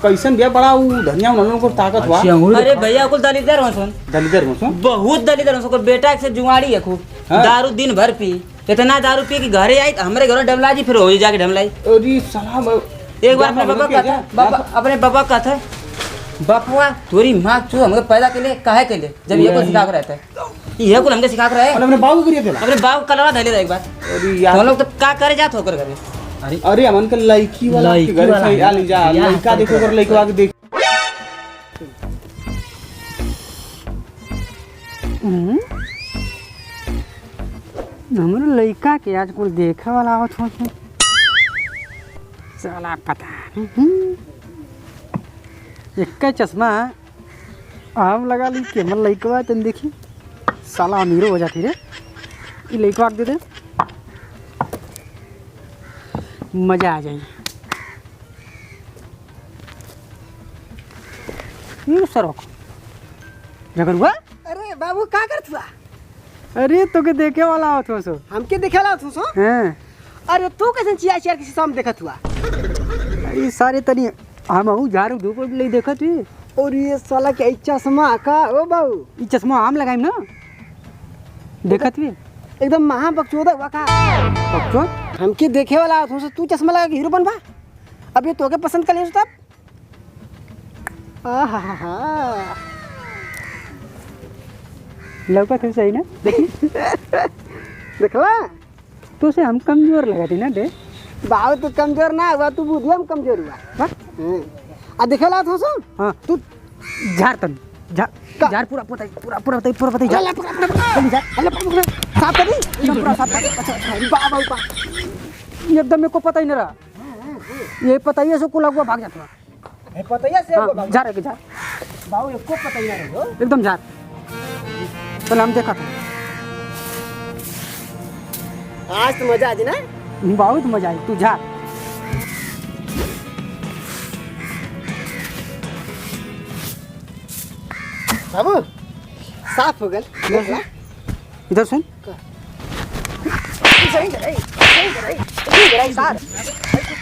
कैसन बिया बड़ा धनिया उन्होंने को ताकत हुआ। अरे भैया कुल दलिदर मसन बहुत दलिदर मसन को बेटा से जुआड़ी है खूब दारू दिन भर पी इतना दारू पी कि घरे आई हमारे घर डमला जी फिर हो जाके ढमलाई। अरे सलाम एक बार अपने बाबा का था बापुआ तोरी माँ चू हमको पैदा के लिए काहे के लिए जब ये को सिखा कर रहता है ये कुल हमके सिखा कर रहे हैं अपने बाबू करिए थे अपने बाबू कलवा धले रहा एक बार। अरे यार हम लोग तो का करे जात होकर घरे। अरे अमन के लड़की वाला के घर से आ ले जा लड़का देखो कर लड़का आके देख। हमरो लड़का के आज कुछ देखे वाला आवत हो साला पता नहीं एक चश्मा आम लगा ली के मन लड़का तन देखी साला अमीरो हो जाती रे ये लड़का दे दे मजा आ जाए। ये सर जगर हुआ। अरे बाबू का करत हुआ। अरे तो के देखे वाला आवत हो सो हमके देखे वाला आवत हो सो हैं। अरे तू कैसे चिया चिया किसी साम देखत हुआ। ये सारे तनी हम हूँ झाड़ू धूप ले देखत हुई। और ये साला के चश्मा का ओ बाबू ये चश्मा आम लगाई ना देखत हुई एकदम महा बकचोदा हुआ का बकचोद हमके देखे वाला आवत हो सो तू चश्मा लगा के हीरो बनबा। अब ये तोके पसंद कर ले तब आहा लौका थे सही ना देखी देखला तो से हम कमजोर लगाती ना दे बाबू तू कमजोर ना हुआ तू बुद्धि हम कमजोर हुआ आ देखेला हो सो हाँ तू झाड़ तन झाड़ पूरा पता चल पूरा साफ कर दी पूरा साफ कर अच्छा बाबा एकदम मेरे को पता ही नहीं रहा ये पता ही है सो को लगवा भाग जाता है पता ही है से झाड़ एक झाड़ बाबू को पता ही ना रहो एकदम झाड़ चल हम देखा था आज तो मजा आ जी ना बहुत मजा आई तू झाड़ बाबू साफ हो गया इधर सुन सही सर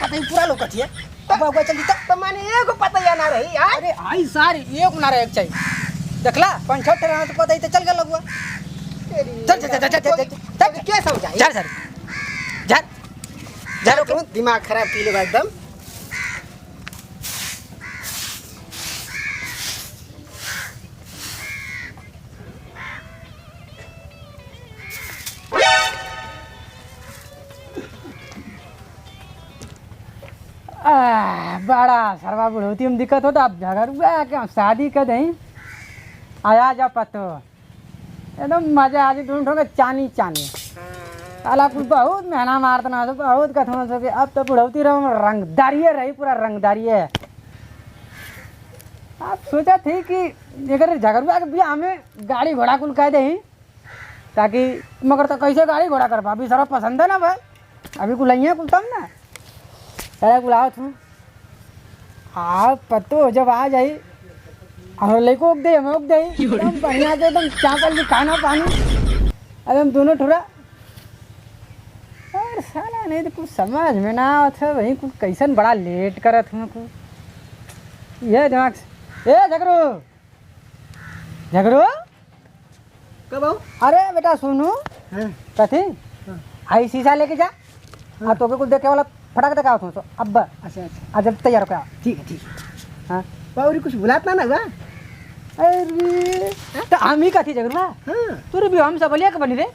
पता ही पूरा लोग है अब आगे चल तो माने एगो पता या ना रही यार। अरे आई सारे एक ना रहे चाहिए देखला पांच छह ठहरा तो पता ही तो चल गया लगवा चल क्या समझा झाड़ सर झाड़ झाड़ो करो दिमाग खराब की लोग एकदम बड़ा सरवा बुढ़ोती में दिक्कत होता अब झगड़ुआ क्या शादी कर दें आया जा पतो एकदम मजा आ तुम ठोके चानी चानी साला कुछ बहुत मेहना मारता ना तो बहुत कथन सो अब तो बुढ़ौती रहो रंगदारिये रही पूरा रंगदारिये। आप सोचा थी कि अगर झगड़ुआ के बियाह में गाड़ी घोड़ा कुल कह दे ताकि मगर तो कैसे गाड़ी घोड़ा कर पा अभी सारा पसंद है ना भाई अभी कुल नहीं है कुल तब ना अरे बुलाओ तुम आप पतो जब आ जाई और लड़को उग दे हमें उग दे एकदम बढ़िया से एकदम चावल की खाना पानी एकदम दोनों ठुरा और साला नहीं तो कुछ समझ में ना आवत भाई कुछ कैसन बड़ा लेट करत हूँ कुछ ये दिमाग से ए झगड़ो कब आओ अरे बेटा सुनो कथी आई शीशा लेके जा हाँ तो कुछ देखे वाला फटाक देखा तो अब अच्छा अच्छा जब तैयार हो ठीक है हाँ बाबू कुछ बुलाता ना हुआ। अरे तो हम ही कथी झगड़ुआ हाँ तोरे भी हम सब लिया के बनी रे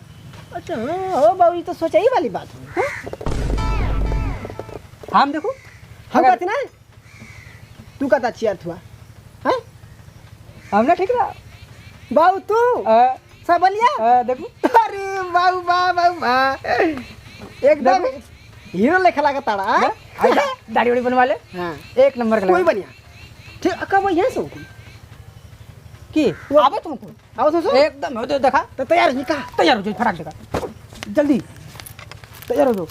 अच्छा हाँ हो बाबू तो सोचा ही वाली बात है हम देखो हम कहते ना तू कहता चियर हुआ हाँ हमने ठीक रहा बाबू तू सब बोलिया देखो अरे बाबू बाबू एकदम हीरो लेखा लगा ताड़ा दाढ़ी वाड़ी बनवा ले हाँ एक नंबर का कोई बढ़िया ठीक कब यहाँ से की आवे तुमको आओ तो एकदम हो तो देखा तो तैयार नहीं कहा तैयार हो जाओ फटाक देखा जल्दी तैयार हो जाओ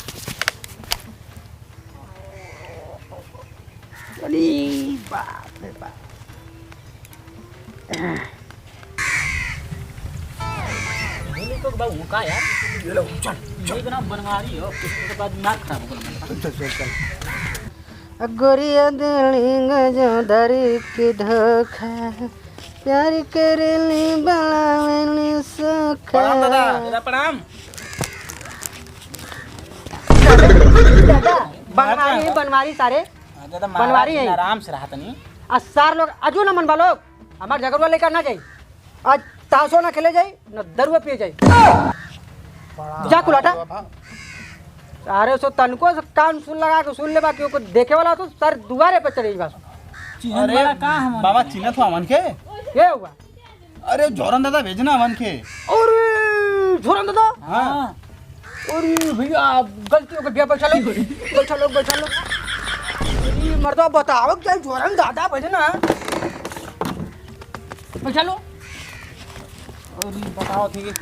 अरे बाप रे बाप तो बाबू का यार ये लो चल बनवारी हो उसके बाद दिमाग खराब हो गया। चल चल चल। गोरिया दिलिंग जो दरी के धोखा प्यार करेली बनावेली सुखा। प्रणाम दादा प्रणाम। बनवारी बनवारी सारे दादा बनवारी है। आराम से रहा तनी। आज सार लोग अजू ना मन लोग हमार झगड़वा लेकर ना जाई। आज ताशो ना खेले जाई न दरुआ पिए जाई। जा कुलाटा अरे सो तनको से कान सुन लगा के सुन ले बाकी को देखे वाला तो सर दुआरे पे चढ़ी बस। अरे बाबा चिन्हत हो मन के ये हुआ। अरे जोरन दादा भेजना मन के। अरे झोरन दादा हां अरे भैया गलती हो गई भैया बैठा लो बैठा लो। अरे मर्दा बताओ क्या झोरन दादा भेजना बैठा लो। अरे बताओ थी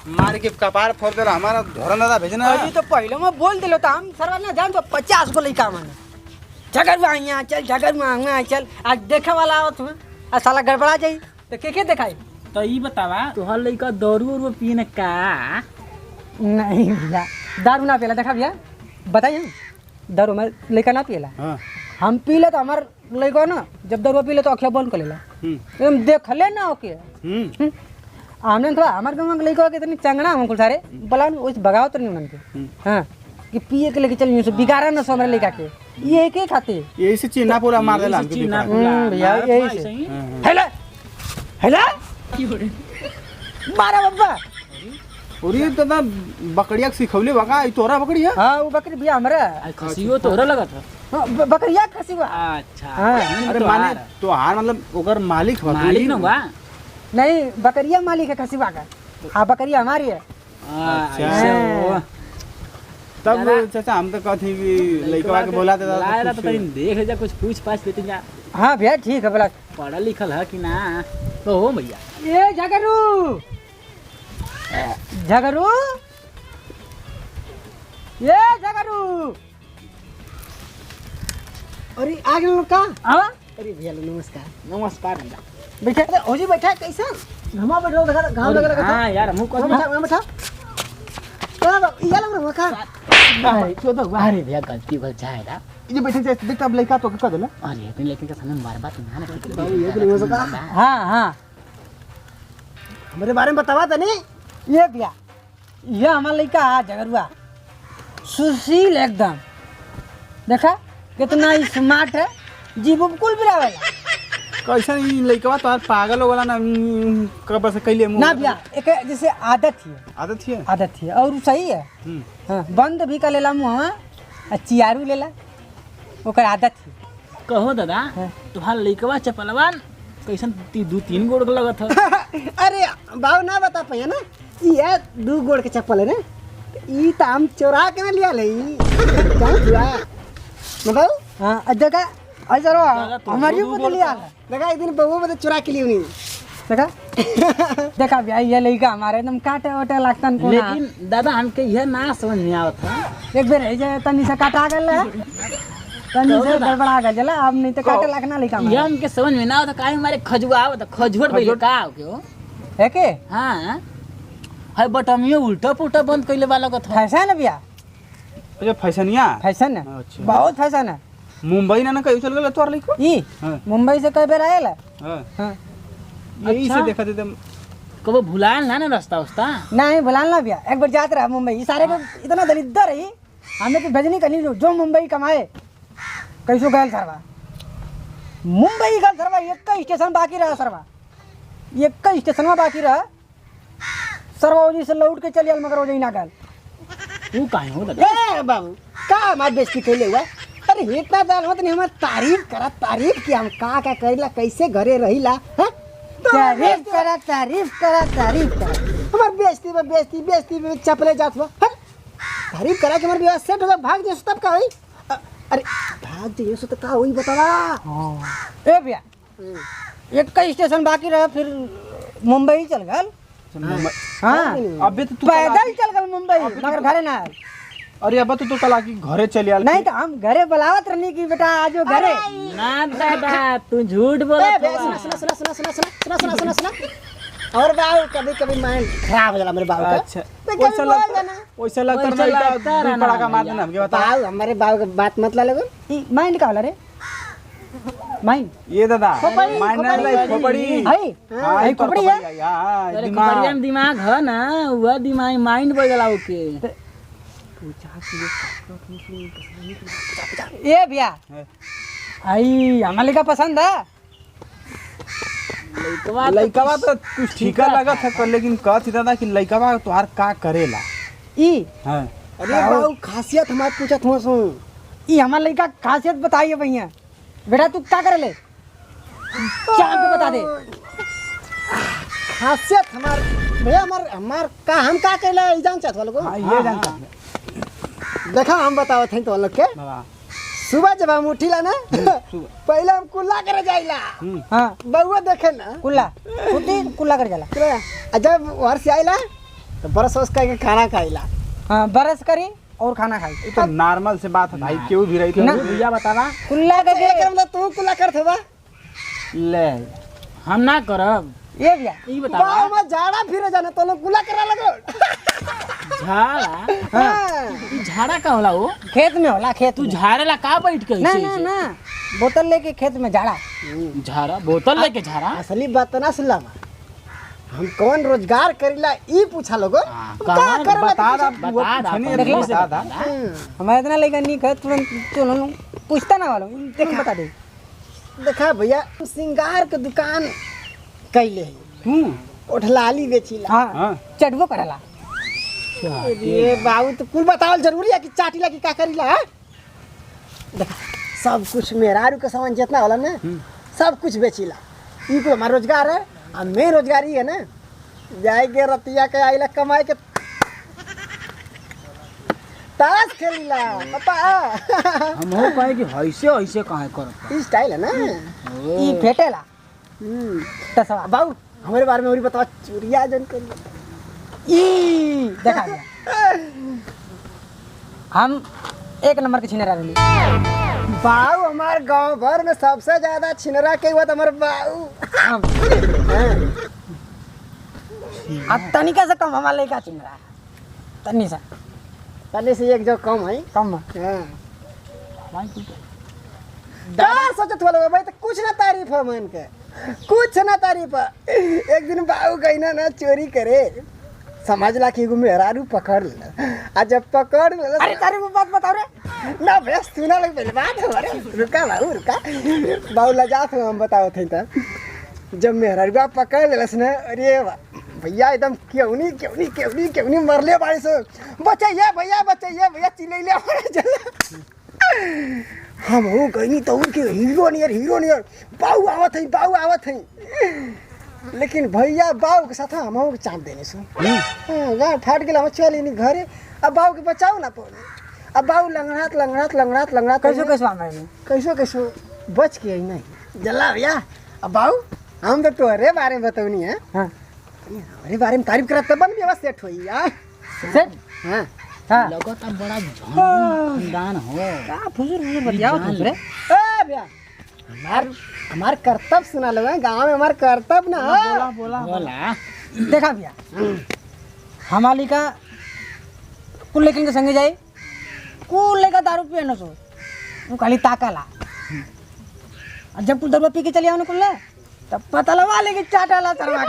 मार के कपार फोड़ दे हमारा जोरन दादा भेजना। अरे तो पहले मैं बोल दिलो था हम सरवा ना जान तो 50 को लइका माने झगड़वा यहाँ चल झगड़वा यहाँ चल। आज देखे वाला आवत हूँ आ साला गड़बड़ा जाई तो के देखाई। तो ई बतावा तोहर लइका दारू पीने का नहीं भैया दारू ना पियला देखा भैया बताइए दारू में लइका ना पियला। हां हम पी ले तो हमार लइका ना जब दारू पी ले तो अखिया बंद कर लेला हम देख ले ना ओके। आमने तो हमार गांव के लइका के इतनी चंगना हमको सारे बलान उस भगाओ तो नहीं मन के। हां कि पिए के लेके चल से बिगाड़ा ना समरे लइका के ये के खाते यही से चिन्ना पूरा मार देला हमके चिन्ना भैया यही से हेला हेला मारा बाबा। अरे दादा बकरिया सिखौले बका ई तोरा बकरी है। हां वो बकरी भैया हमरा खसियो तोहरा लगा था। बकरिया खसी बा। अच्छा हां अरे माने तो हार मतलब ओकर मालिक बा मालिक न बा। नहीं बकरिया मालिक है खसी बा का। हां बकरिया हमारी है। अच्छा तब चाचा हम तो कहते कि लइकवा के बोला दे लायरा तो कहीं देख जा कुछ पूछ पाछ लेते जा। हां भैया ठीक है बोला पढ़ा लिखल है कि ना तो हो भैया। ए झगड़ू झगड़ू ये झगड़ू अरे आ गए लोग का हां अरे भैया नमस्कार। नमस्कार भैया। बैठा हो जी बैठा कैसा घमा बैठो देखा घाम लगा लगा। हां यार हमहू को बैठा ये लग रहा का भाई तो अरे भैया गलती हो जाएगा। ये बैठे जे देख तब लइका तो के कह देला। अरे इतने लेकिन का सामने मार बात ना हां हां मेरे बारे में बतावा तनी। ये भैया ये हमारा लड़का झगड़ुआ सुशील एकदम देखा कितना स्मार्ट है जी बिल्कुल भी रहेला। कैसा ई लइकवा तो पागल हो गला ना कब से कैले मुंह ना भैया एक जैसे आदत है आदत है और सही है। हाँ बंद भी कर लेला मुँह और चियारू लेला ओकर आदत है। कहो दादा तुहार लइकवा चपलवान कैसन 2-3 गोड़ लगत है। अरे बाबू ना बता पाइए ना ये 2 गोड़ के चप्पल है ना ई तो हम चोरा के ना लिया ले कहां हुआ बताओ। हां जगह अजरो हमारी को लिया देखा एक दिन बहू बता चुरा के लिए नहीं देखा देखा भैया ये लइका हमारे एकदम काटे ओटे लागतन को। लेकिन दादा हमके यह ना समझ में आवत है। एक बेर है जे तनी से काटा गेल है तनी से गड़बड़ा गेल जला अब नहीं तो काटे लागना लइका ये हमके समझ में ना आवत काहे हमारे खजुआ आवत खजुवट पहिले का हो के हो है के। हां है बटमियो उल्टा पुल्टा बंद कइले वाला का था। फैशन है भैया अच्छा फैशनिया फैशन है अच्छा। बहुत फैशन है। मुंबई ना कहीं चल गेल तोर लइको। ई हां मुंबई से कई बेर आयल है। हां हां यही से देखा थे कबो भुलाल ना रास्ता उस्ता नहीं भुलाल ना भैया एक बार जात रहा मुंबई ये सारे को इतना दलिद्दर है हमें तो भेजनी कली जो मुंबई कमाए कैसो गए सरवा मुंबई गल सरवा एक का स्टेशन बाकी रहा सरवा एक का स्टेशन में बाकी रहा सरवा ओजी से लौट के चलिए मगर ओजी ना गल। तू काहे हो दादा ए बाबू का हमार बेइज्जती कैले हुआ। अरे इतना दाल होत नहीं हमार तारीफ किया हम का करेला कैसे घरे रहिला हैं तारीफ करा हमार बेइज्जती में चपले जात हुआ तारीफ करा के हमार विवाह सेट होगा भाग जे तब का होई। अरे भाग जे सो तो का होई बतावा। ए भैया एक का स्टेशन बाकी रहा फिर मुंबई चल गल। हाँ अबे तो तू पैदल चल गल मुंबई मगर घरे ना आयल। अरे अब तो कल की घरे चली आल नहीं तो हम घरे बुलावत रहनी कि बेटा आजो घरे ना दादा तू झूठ बोलत सुना और बाबू कभी माइंड खराब हो जाला मेरे बाबू का। अच्छा तो कभी बोल देना वैसे लगता नहीं बड़ा का मार देना हमके बता बाऊ हमारे बाऊ के बात मत ला लगो ई माइंड का होला रे माइंड ये दादा खोपड़ी, माइनर खोपड़ी। लाइफ खोपड़ी है हां है खोपड़ी है हां अरे दिमाग खपड़िया में दिमाग है ना वह दिमाग माइंड बदला ओके ए भैया आई हमारे का पसंद है लइकवा तो कुछ ठीका लगत है पर लेकिन कहत ही दादा कि लइकवा तोहार का करेला ई हां अरे बाऊ खासियत हमार पूछत हो सो ई हमारे लड़का खासियत बताइए भैया बेटा तू क्या करे ले चांद पे बता दे खासियत हमार भैया हमार का हम का कहला ई जान चाहत वाला को हां ये जानता देखा हम बतावत हैं तो लोग के बाबा सुबह जब हम उठिला ना पहले हम कुल्ला करे जाइला हाँ बउआ देखे ना कुल्ला कुत्ती कुल्ला कर जाला जब घर से आइला तो बरस वरस करके खाना खाइला हाँ बरस करी और खाना खाई ये तो नॉर्मल से बात है भाई क्यों भी रही ना। तो भैया बतावा कुल्ला करके एक मतलब तू कुल्ला करत बा ले हम ना करब ये भैया ई बाऊ में झाड़ा फिरे जाना तो लोग कुल्ला करा लगो झाड़ा हाँ। ई झाड़ा का होला वो खेत में होला खेत तू में। झाड़ेला का बैठ के ना ऐसे ना ना बोतल लेके खेत में झाड़ा झाड़ा बोतल लेके झाड़ा असली बात ना सुनला बा। हम कौन रोजगार करीला ई पूछा लोगो कहाँ बता दा बता दा छने देख लो। बता दा हमारे इतना लड़का नहीं कर तुरंत चलो पूछता ना वालों देख बता दे देखा भैया सिंगार के दुकान कैले है ओठलाली बेचीला हाँ हां चटबो करला ये बाबू तो कुल बतावल जरूरी है कि चाटीला की का करीला है देखा सब कुछ मेहरारू के सामान जितना होला ना सब कुछ बेचीला ई को हमारा रोजगार है और मेन रोजगार ही है ना जाए के रतिया के आइला कमाए के ताश खेलीला पता हम हो कहे कि ऐसे ऐसे काहे करत ई स्टाइल है ना ई फेटेला तसवा बाबू हमारे बारे में और बताओ चोरिया जन करी ई देखा गया हम एक नंबर के छिनरा रही बाऊ हमारे गांव भर में सबसे ज्यादा छिनरा के हुआ हमारे बाऊ अब तनिका से कम हमारे लड़का छिनरा तनी सा पहले से एक जो कम है कम क्या सोचत वाला भाई तो कुछ ना तारीफ है मन के कुछ ना तारीफ है एक दिन बाऊ गई ना चोरी करे समझ ला कि एगो मेहरारू पकड़ ले आ जब पकड़ ले अरे तारी वो बात बताओ रे ना भैया सुना लग पहले बात हमारे रुका बाबू रुका बाऊ लजा थे हम बताओ थे तब जब मेहरारू पकड़ ले ना अरे भैया एकदम क्यों नहीं मरले बाड़ी से बचाइए भैया चिल्लाइले हमारे जला हम हो गई तो उनके हीरो नियर बाऊ आवत है लेकिन भैया बाऊ के साथ हम के चाप देने से गाँव फाट गया हम चल इन घरे अब बाऊ के बचाओ ना पड़े अब बाऊ लंगड़ात कैसो बच के आई नहीं जला भैया अब बाऊ हम तो तोहरे बारे में बतौनी है हाँ हमारे बारे में तारीफ करत तब व्यवस्था सेट होई यार सेट हाँ हाँ लगता बड़ा खानदान हो का फुसुर बतियाओ तुम रे ए भैया हमार कर्तव्य सुना लो गाँव में हमार कर्तव्य ना बोला देखा भैया हमारी का कुल लेकिन के संगे जाए कुल लेकर दारू पिए न सो वो खाली ताकाला और जब कुल दारू पी के चले आओ ना कुल तब पता लगा लेके चाटाला तरवा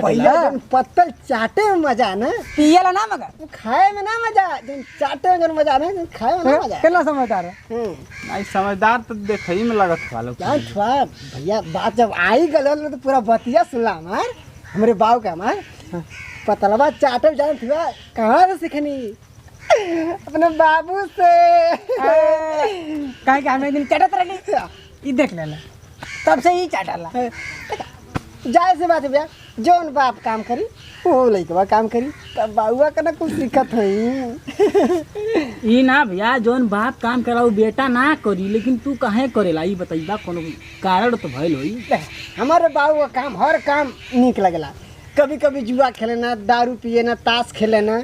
भैया जन पत्तल चाटे में मजा ना पियला ना मगर खाए में ना मजा जन चाटे में जन मजा ना जन खाए में ना मजा कितना समझदार है नहीं समझदार तो देखई में लगत वाला जान छुआ भैया बात जब आई गल तो पूरा बतिया सुनला हमारे बाव का हमार पतलवा चाटल जान छुआ कहाँ से सीखनी अपने बाबू से कहे कि हमें दिन चटत रही ये देख लेला तब से ही चाटाला जाए से बात है भैया जौन बाप काम करी वो लइकवा काम करी तब बाबुआ का ना कुछ दिक्कत है ई ना भैया जोन बाप काम करा वो बेटा ना करी लेकिन तू काहे करेला ई बताइबा कोनो कारण तो भइल होई हमारे बाबू का काम हर काम निक लगला कभी कभी जुआ खेलना दारू पिए ना ताश खेलना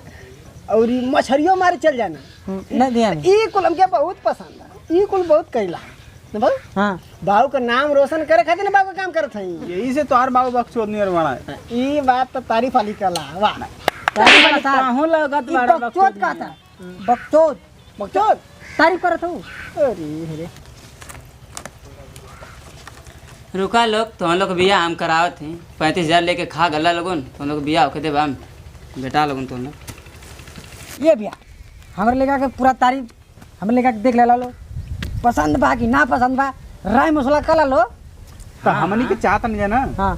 और मछलियों मारे चल जाना नहीं दिया ई कुल हमके बहुत पसंद है ई कुल बहुत कइला ना बाबू हाँ बाबू का नाम रोशन करे खातिर ना बाबू का काम करत हई यही से तोहार बाबू बक्सोद नियर बना है ई बात तो तारीफ वाली कला वाह तारीफ वाला था काहू लगत ई बड़ा बकचोद का था बकचोद बकचोद तारीफ करत हूँ अरे रे रुका लोग तो हम लोग बिया हम करावत हैं 35,000 लेके खा गला लोगन तो हम लोग बिया होके दे बाम बेटा लोगन तो ये भैया हमारे लेका के पूरा तारीफ हमारे लेका के देख ले लो पसंद बा कि ना पसंद बा राय मसला कला लो तो हमनी के चाहत नहीं जाना हाँ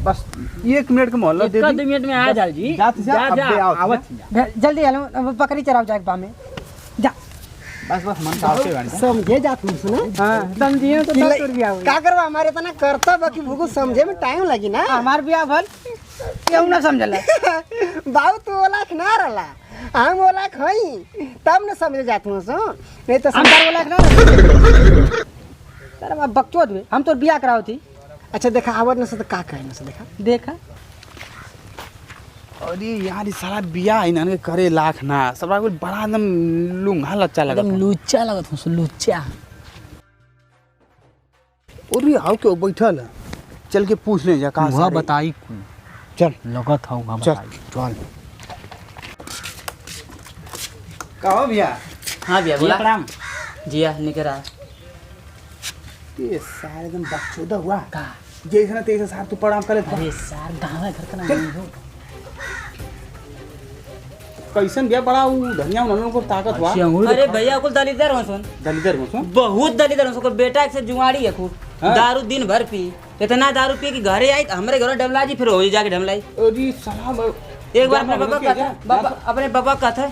बस 1 मिनट का मोहल्ला दे दी 2 मिनट में आ जा जी जा आवत जल्दी आ लो बकरी चराव जाए बा में जा बस मन साफ से गाड़ी समझे जा तू सुना हाँ समझिए तो 10 रुपया हुई का करवा हमारे इतना करता बाकी भूगु समझे में टाइम लगी ना हमार बिया भल केहू ना समझला बाबू तू ओला ना रहला हम ओला हई तब न समझे जात हूं सो नहीं तो हम समझ तार बोला ना तारा बा बकचोद बे हम तो बिया कराव थी अच्छा देखा आवत न से तो का कहे न से देखा देखा अरे यार ये सारा बिया इन्हन के करे लाख ना सबरा कुछ बड़ा एकदम लुंगा लच्चा लगा लुच्चा लगत हूँ लुच्चा और ये आओ क्यों बैठल है? चल के पूछ ले जा कहां वह से बताई चल लगत हूँ वहाँ चल बताई चल कहो भैया हाँ भैया बोला प्रणाम जिया निकरा ये सारे एकदम बकचोदा हुआ का जैसे ना तैसे सार तू प्रणाम करे था अरे सार गाँव है घर का नाम हो कैसन बिया बड़ा उ धनिया उन्होंने को ताकत हुआ अरे भैया कुल दलिदर हो सुन दलिदर में सुन बहुत दलिदर हो बेटा एक से जुआड़ी है खूब हाँ? दारू दिन भर पी इतना दारू पी कि घरे आई हमारे घर डमला जी फिर हो जाके डमलाई अरे सलाम एक बार अपने पापा का था अपने पापा का था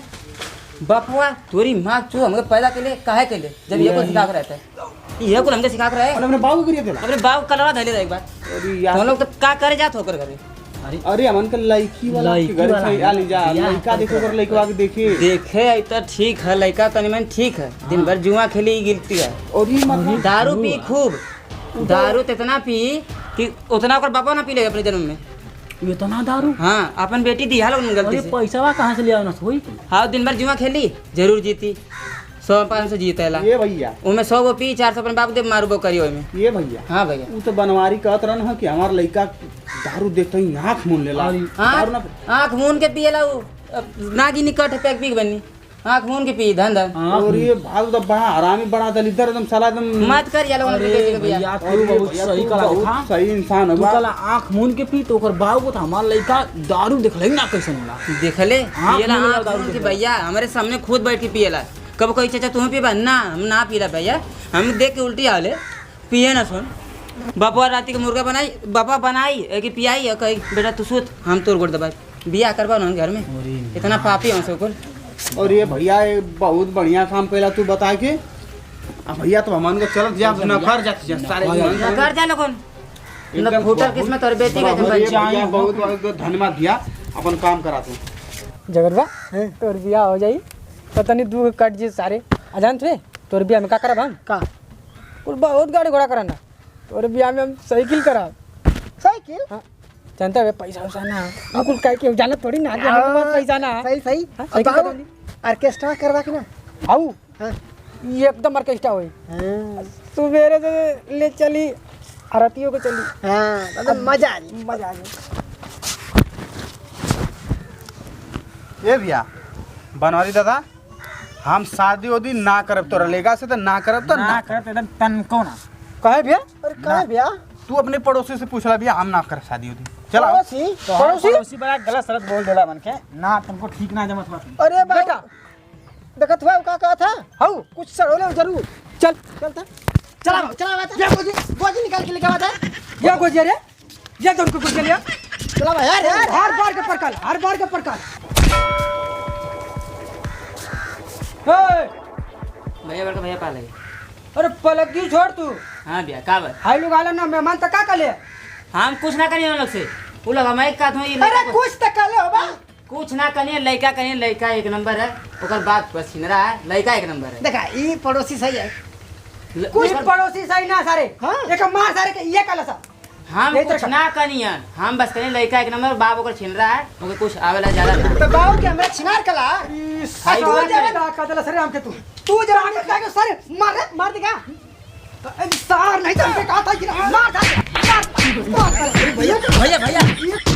बापुआ तोरी माँ चू हमको पैदा के लिए काहे के लिए जब ये को सिखा कर रहता है ये को हमके सिखा कर रहा है अपने बाबू करिए देला अपने बाप कलवा धले था एक बार अरे हम यार लोग तो का करे जात होकर घरे अरे अमन का लड़की वाला के घर से आ ले जा लड़का देखो कर लड़का के देखे देखे आई तो ठीक है लड़का तनी मन ठीक है दिन भर जुआ खेली गिरती है और ये मतलब दारू पी खूब दारू तो इतना पी कि उतना ओकर बापा ना पी ले अपने जन्म में इतना दारू हाँ अपन बेटी दी हाल गलती से पैसा कहाँ से लिया ना सोई हाँ दिन भर जुआ खेली जरूर जीती 100-500 जीतेला ये भैया उनमें 100 वो पी 400 अपन बाप दे मारू बो करियो में ये भैया हाँ भैया वो तो बनवारी कहत रहन है कि हमार लड़का दारू देखते ही आँख मून लेला दारू ना आँख मून के पिएला वो नागी निकट है पैक पी के बनी आँख मून के पी धन धन और ये भाग तो बड़ा हरामी बड़ा दलिदर एकदम साला एकदम मत कर या लोगन बेटी के भैया यार तू बहुत सही कला बहुत देखा सही इंसान तू है कला आँख मून के पी तो ओकर बाबू को तो हमार लड़का दारू देखले ना कैसे होला देखले आँख पिएला मून आँख दारू मून के देखले। भैया हमारे सामने खुद बैठ के पिएला कब कोई चाचा तुम्हें पीबा ना हम ना पीला भैया हम देख के उल्टी हाले पिए ना सुन बापा राती के मुर्गा बनाई बापा बनाई कि पियाई कही बेटा तू सूत हम तोर गोड़ दबाई बिया करवा ना घर में इतना पापी हूँ सब और ये भैया ये बहुत बढ़िया काम कैला तू बता के अब भैया तो हमन को चलत जा नफर जात जा सारे कर जा लोगन एकदम फूटल किस्मत और बेटी का बराबर, ये जब भैया बहुत बहुत धन्यवाद भैया अपन काम कराते जगरबा तोर बिया हो जाई पता नहीं दू कट जी सारे अजान थे तोर बिया में का करब हम का कुल बहुत गाड़ी घोड़ा कराना तोर बिया में हम साइकिल कराब साइकिल हाँ जानता है पैसा वैसा ना बिल्कुल कह के जाना थोड़ी ना कि हमारे पास पैसा ना सही सही हाँ, अब साइकिल बाबू, करा ली। ऑर्केस्ट्रा करवा के ना आऊ हाँ। ये एकदम ऑर्केस्ट्रा हुई हाँ सुबेरे से ले चली आरतियों को चली हाँ तो मजा आ रही मजा आ गया ये भैया बनवारी दादा हम शादी उदी ना करब तो लेगा से तो ना करब तो ना करत एकदम तन को ना कहे भैया अरे कहाँ भैया तू अपने पड़ोसी से पूछला भैया हम ना कर शादी उदी चला पड़ोसी पड़ोसी पड़ोसी बड़ा गलत सलत बोल देला मन के ना तुमको ठीक ना जमत बात अरे बेटा बेटा देखत हुआ का कहा था हाउ कुछ सड़ोले जरूर चल चलता चला चला बात ये बोझ निकाल के लेके आता है ये गोजिया रे ये दोन को गोजिया लिया चला भाई यार हर बार के प्रकार हर बार के प्रकार भैया बड़का भैया पा लगे अरे पलकी छोड़ तू हाँ भैया का बात हाई लोग आला ना मेहमान तक का कले हम कुछ ना करिए उन लोग से वो लोग हमारे का तो अरे कुछ तो कर लो बा कुछ ना करिए लड़का एक नंबर है ओकर बात बस छिन रहा है लड़का एक नंबर है देखा ये पड़ोसी सही है कुछ पड़ोसी सही ना सारे हाँ। एक मार सारे के ये कला सा हम यही कुछ तरह ना करिए हम बस करिए लड़का एक नंबर बाप ओकर छिन रहा है ओकर कुछ आवेला ज्यादा ना तो बाबू के हमरा छिनार कला हाई तो बात जावे है। ना का दला सरे हमके तू जरा आगे जाके सरे मार देगा सार नहीं तो हमके कहा था कि मार भैया भैया भैया